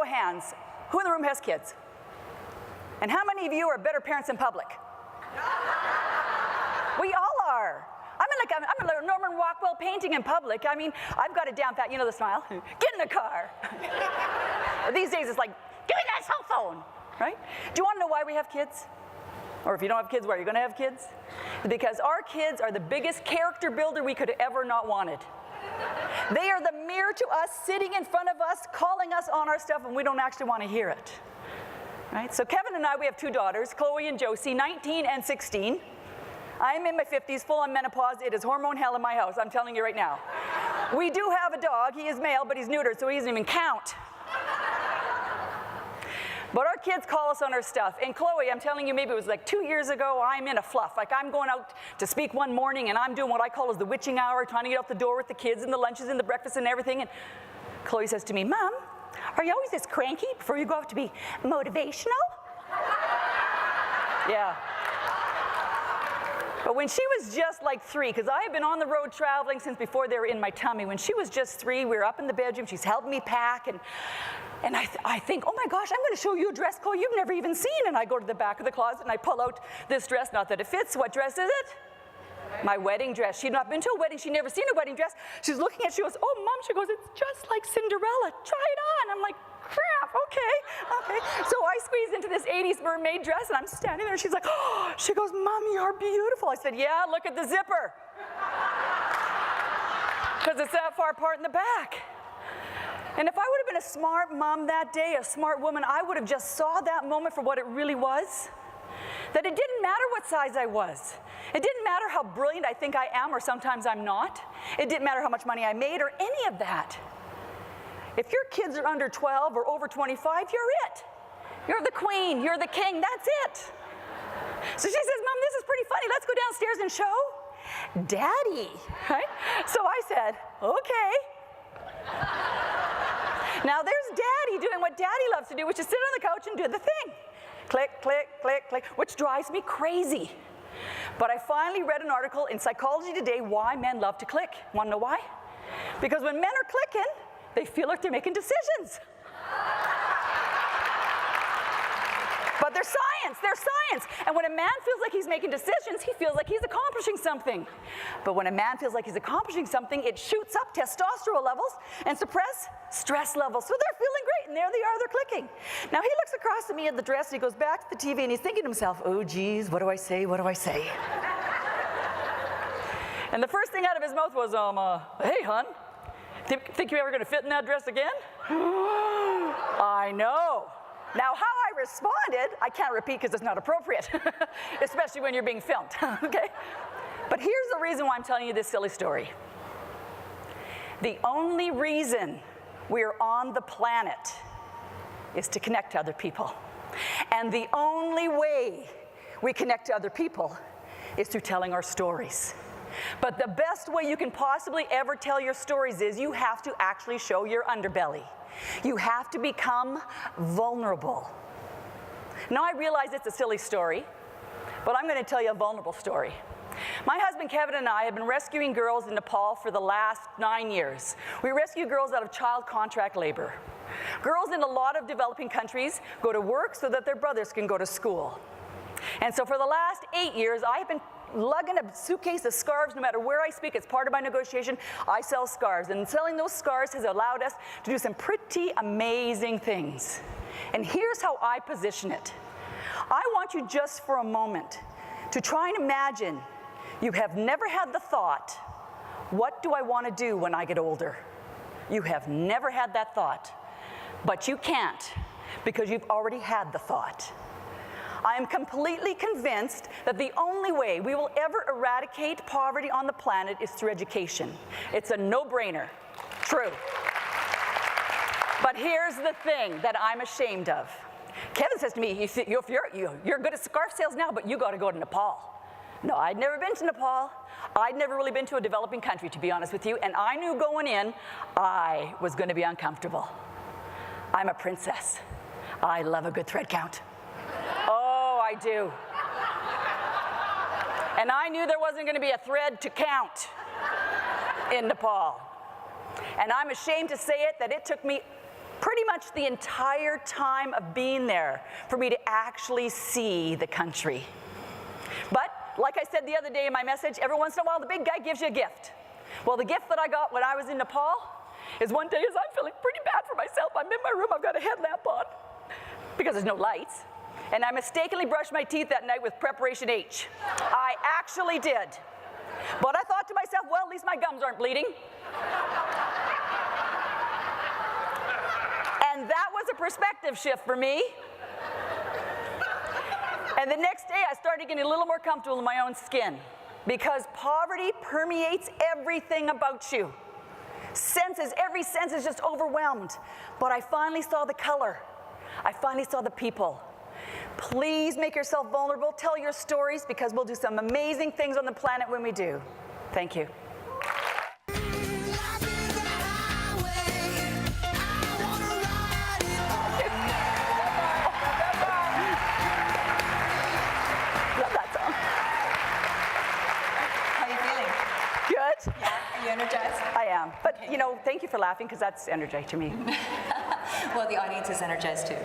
of hands, who in the room has kids? And how many of you are better parents in public? We all are. I'm a Norman Rockwell painting in public. I mean, I've got it down pat. You know the smile? Get in the car. These days it's like, give me that cell phone, right? Do you want to know why we have kids? Or if you don't have kids, why are you going to have kids? Because our kids are the biggest character builder we could ever not wanted. They are the mirror to us, sitting in front of us, calling us on our stuff, and we don't actually want to hear it. Right? So Kevin and I, we have two daughters, Chloe and Josie, 19 and 16. I am in my 50s, full on menopause. It is hormone hell in my house, I'm telling you right now. We do have a dog. He is male, but he's neutered, so he doesn't even count. But our kids call us on our stuff. And Chloe, I'm telling you, maybe it was like 2 years ago, I'm in a fluff. Like I'm going out to speak one morning, and I'm doing what I call is the witching hour, trying to get out the door with the kids and the lunches and the breakfast and everything. And Chloe says to me, Mom, are you always this cranky before you go out to be motivational? Yeah. But when she was just like 3, because I have been on the road traveling since before they were in my tummy. When she was just 3, we were up in the bedroom. She's helping me pack. And I think, oh my gosh, I'm going to show you a dress, Chloe, you've never even seen. And I go to the back of the closet and I pull out this dress. Not that it fits. What dress is it? My wedding dress. She'd not been to a wedding. She'd never seen a wedding dress. She's looking at it. She goes, oh, Mom. She goes, it's just like Cinderella. Try it on. I'm like, crap. Okay. So I squeeze into this 80s mermaid dress, and I'm standing there. And she's like, oh. She goes, Mom, you're beautiful. I said, yeah, look at the zipper. Because it's that far apart in the back. And if I would have been a smart mom that day, a smart woman, I would have just saw that moment for what it really was. That it didn't matter what size I was. It didn't matter how brilliant I think I am, or sometimes I'm not. It didn't matter how much money I made or any of that. If your kids are under 12 or over 25, you're it. You're the queen, you're the king, that's it. So she says, Mom, this is pretty funny. Let's go downstairs and show Daddy, right? So I said, okay. Now there's Daddy doing what Daddy loves to do, which is sit on the couch and do the thing. Click, click, click, click, which drives me crazy. But I finally read an article in Psychology Today, why men love to click. Want to know why? Because when men are clicking, they feel like they're making decisions. But they're science. And when a man feels like he's making decisions, he feels like he's accomplishing something. But when a man feels like he's accomplishing something, it shoots up testosterone levels and suppress stress levels. So they're feeling great, and there they are, they're clicking. Now he looks across at me at the dress, and he goes back to the TV, and he's thinking to himself, oh geez, what do I say, what do I say? And the first thing out of his mouth was, hey hon, think you're ever gonna fit in that dress again? I know. Now, how I responded, I can't repeat because it's not appropriate, especially when you're being filmed, okay? But here's the reason why I'm telling you this silly story. The only reason we're on the planet is to connect to other people. And the only way we connect to other people is through telling our stories. But the best way you can possibly ever tell your stories is you have to actually show your underbelly. You have to become vulnerable. Now, I realize it's a silly story, but I'm going to tell you a vulnerable story. My husband Kevin and I have been rescuing girls in Nepal for the last 9 years. We rescue girls out of child contract labor. Girls in a lot of developing countries go to work so that their brothers can go to school. And so for the last 8 years, I've been lugging a suitcase of scarves no matter where I speak. It's part of my negotiation. I sell scarves, and selling those scarves has allowed us to do some pretty amazing things. And here's how I position it. I want you just for a moment to try and imagine you have never had the thought, what do I want to do when I get older? You have never had that thought, but you can't because you've already had the thought. I am completely convinced that the only way we will ever eradicate poverty on the planet is through education. It's a no-brainer. True. But here's the thing that I'm ashamed of. Kevin says to me, you're good at scarf sales now, but you got to go to Nepal. No, I'd never been to Nepal. I'd never really been to a developing country, to be honest with you, and I knew going in I was going to be uncomfortable. I'm a princess. I love a good thread count. I do. And I knew there wasn't going to be a thread to count in Nepal. And I'm ashamed to say it that it took me pretty much the entire time of being there for me to actually see the country. But like I said the other day in my message, every once in a while the big guy gives you a gift. Well, the gift that I got when I was in Nepal is one day as I'm feeling pretty bad for myself, I'm in my room, I've got a headlamp on because there's no lights, and I mistakenly brushed my teeth that night with Preparation H. I actually did. But I thought to myself, well, at least my gums aren't bleeding. And that was a perspective shift for me. And the next day, I started getting a little more comfortable in my own skin because poverty permeates everything about you. Senses, every sense is just overwhelmed. But I finally saw the color. I finally saw the people. Please make yourself vulnerable. Tell your stories because we'll do some amazing things on the planet when we do. Thank you. Are you energized? I am. But, you know, thank you for laughing because that's energizing to me. Well, the audience is energized too.